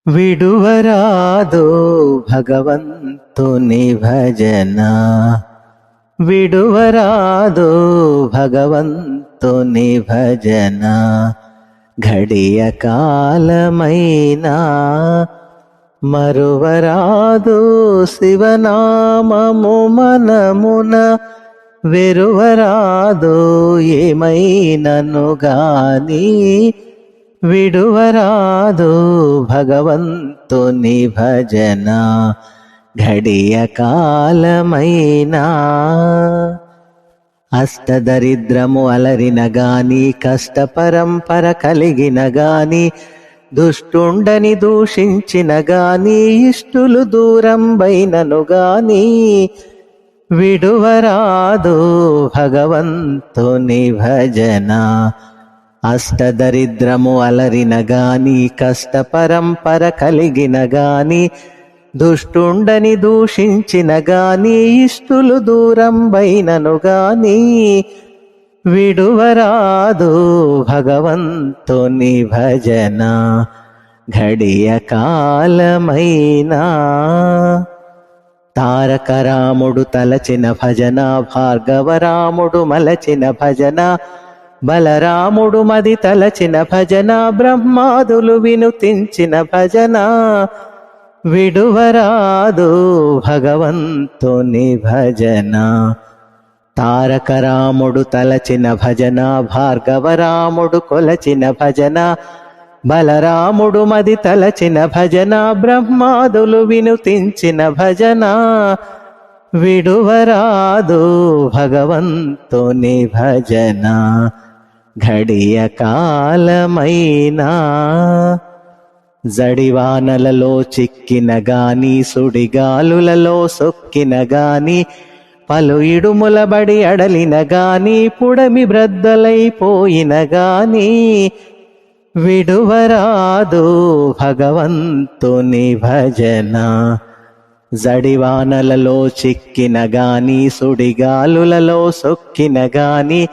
విడువరాదో భగవంతుని భజన, విడువరాదో భగవంతుని భజన. ఘడియ కాలమైనా మరువరాదు శివనామము మనమున, వెరువరాదు ఏమైనను గాని. విడువరాదు భగవంతుని భజన, ఘడియ కాలమైనా. అష్టదరిద్రము అలరిన గాని, కష్ట పరంపర కలిగిన గాని, దుష్టుండని దూషించిన గాని, ఇష్టులు దూరం బైనను గాని. విడువరాదు భగవంతుని భజన, అష్టదరిద్రము అలరిన గాని, కష్ట పరంపర కలిగిన గాని, దుష్టుండని దూషించిన గాని, ఇష్టులు దూరం బైనను గాని. విడువరాదు భగవంతుని భజన, ఘడియ కాలమైనా. తారకరాముడు తలచిన భజన, భార్గవరాముడు మలచిన భజన, బలరాముడు మది తలచిన భజన, బ్రహ్మాదులు వినుతించిన భజన. విడువరాదు భగవంతుని భజన, తారకరాముడు తలచిన భజన, భార్గవరాముడు కొలచిన భజన, బలరాముడు మది తలచిన భజన, బ్రహ్మాదులు వినుతించిన భజన. విడువరాదు భగవంతుని భజన, ఘడియ కాలమైనా. జడివానలలో చిక్కిన గాని, సుడిగాలులలో సొక్కిన గాని, పలు ఇడుములబడి అడలిన గాని, పుడమి బ్రద్దలైపోయిన గాని. విడువరాదు భగవంతుని భజన, జడివానలలో చిక్కిన గాని, సుడిగాలులలో సొక్కిన గాని,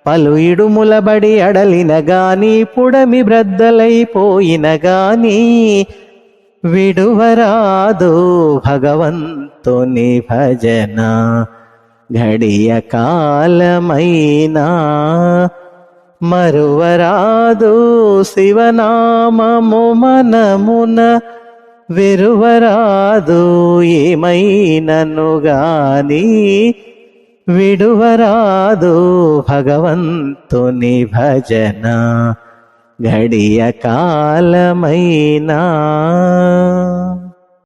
పలు ఇడుములబడి అడలిన గాని, పుడమి బ్రద్దలైపోయిన గాని. విడువరాదు భగవంతుని భజన, ఘడియ కాలమైనా. మరువరాదు శివనామము మనమున, వెరువరాదు ఏమైనను గాని. విడువరాదు భగవంతుని భజన, ఘడియ కాలమైనా.